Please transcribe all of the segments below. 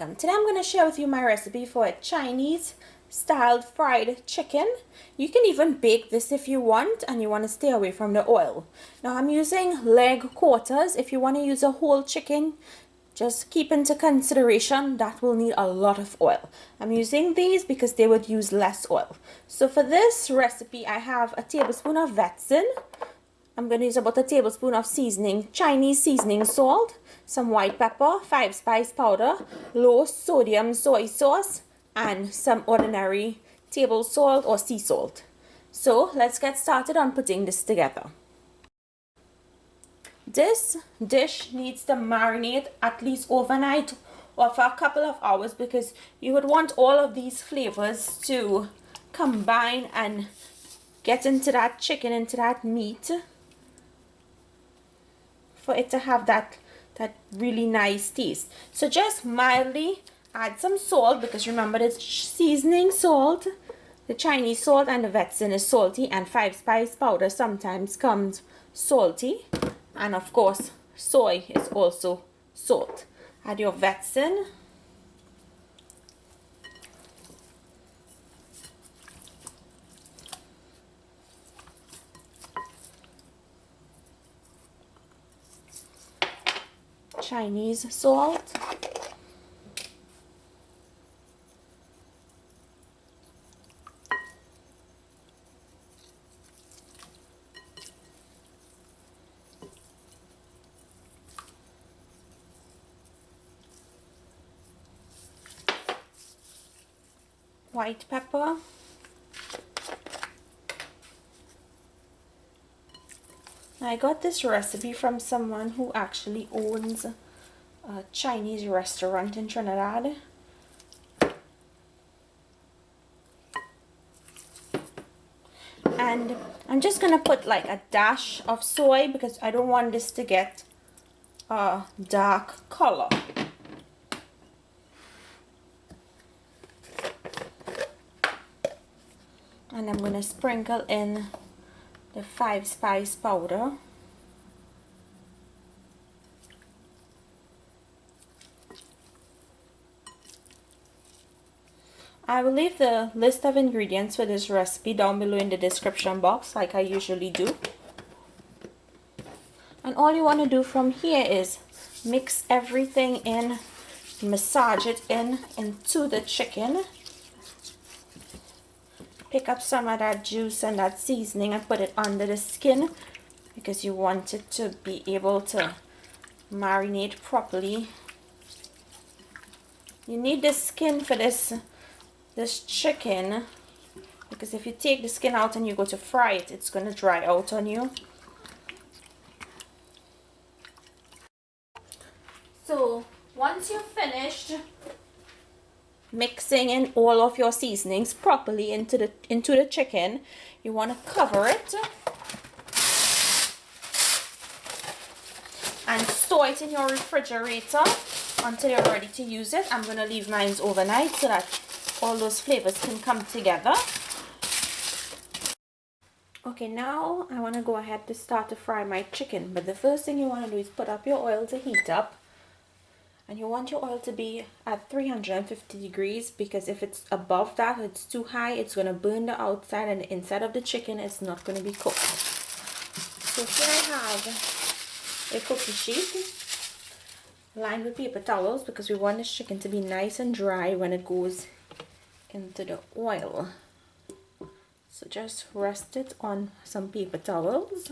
welcome. Today I'm going to share with you my recipe for a Chinese styled fried chicken. You can even bake this if you want and you want to stay away from the oil. Now I'm using leg quarters. If you want to use a whole chicken, just keep into consideration that will need a lot of oil. I'm using these because they would use less oil. So for this recipe I have a tablespoon of vetsin. I'm going to use about a tablespoon of seasoning, Chinese seasoning salt, some white pepper, 5-spice powder, low sodium soy sauce, and some ordinary table salt or sea salt. So let's get started on putting this together. This dish needs to marinate at least overnight or for a couple of hours because you would want all of these flavors to combine and get into that chicken, into that meat, for it to have that really nice taste. So just mildly add some salt, because remember the seasoning salt, the Chinese salt and the vetsin is salty, and 5-spice powder sometimes comes salty, and of course soy is also salt. Add your vetsin. Chinese salt, white pepper, I got this recipe from someone who actually owns a Chinese restaurant in Trinidad. And I'm just gonna put like a dash of soy because I don't want this to get a dark color. And I'm gonna sprinkle in the 5-spice powder. I will leave the list of ingredients for this recipe down below in the description box, like I usually do. And all you want to do from here is mix everything in, massage it into the chicken. Pick up some of that juice and that seasoning and put it under the skin because you want it to be able to marinate properly. You need the skin for this chicken, because if you take the skin out and you go to fry it, it's going to dry out on you. So once you've finished mixing in all of your seasonings properly into the chicken, you want to cover it and store it in your refrigerator until you're ready to use it. I'm going to leave mine overnight so that all those flavors can come together. Okay, now I want to go ahead to start to fry my chicken, but the first thing you want to do is put up your oil to heat up. And you want your oil to be at 350 degrees, because if it's above that, it's too high, it's going to burn the outside and the inside of the chicken is not going to be cooked. So here I have a cookie sheet lined with paper towels because we want this chicken to be nice and dry when it goes into the oil. So just rest it on some paper towels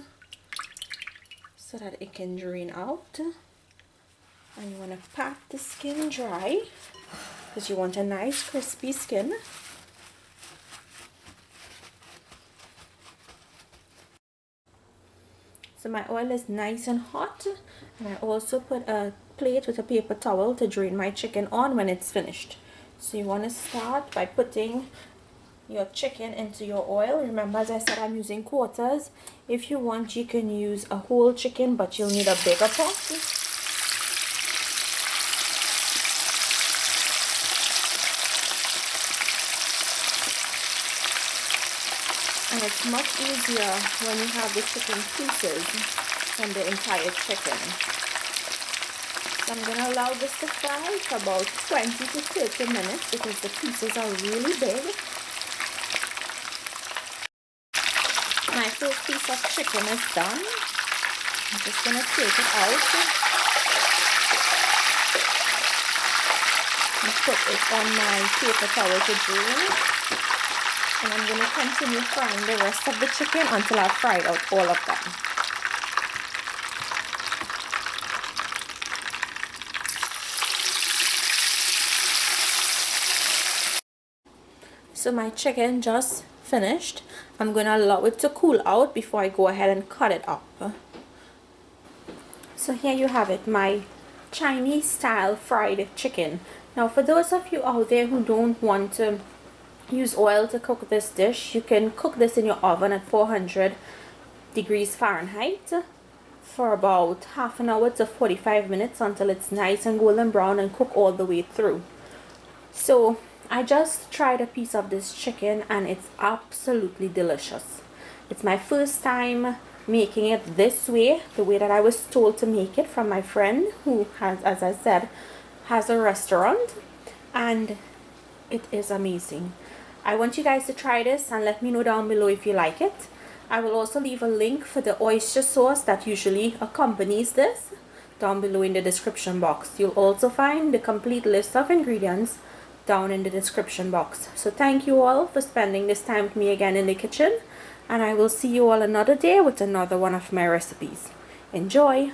so that it can drain out. And you want to pat the skin dry because you want a nice crispy skin. So my oil is nice and hot, and I also put a plate with a paper towel to drain my chicken on when it's finished. So you want to start by putting your chicken into your oil. Remember, as I said, I'm using quarters. If you want, you can use a whole chicken, but you'll need a bigger pot. And it's much easier when you have the chicken pieces than the entire chicken. I'm going to allow this to fry for about 20 to 30 minutes because the pieces are really big. My first piece of chicken is done. I'm just going to take it out and put it on my paper towel to drain. And I'm going to continue frying the rest of the chicken until I've fried out all of them. So my chicken just finished. I'm going to allow it to cool out before I go ahead and cut it up. So here you have it, my Chinese style fried chicken. Now for those of you out there who don't want to use oil to cook this dish, you can cook this in your oven at 400 degrees Fahrenheit for about half an hour to 45 minutes until it's nice and golden brown and cook all the way through. So I just tried a piece of this chicken and it's absolutely delicious. It's my first time making it this way, the way that I was told to make it from my friend who has, as I said, has a restaurant, and it is amazing. I want you guys to try this and let me know down below if you like it. I will also leave a link for the oyster sauce that usually accompanies this down below in the description box. You'll also find the complete list of ingredients down in the description box. So thank you all for spending this time with me again in the kitchen, and I will see you all another day with another one of my recipes. Enjoy!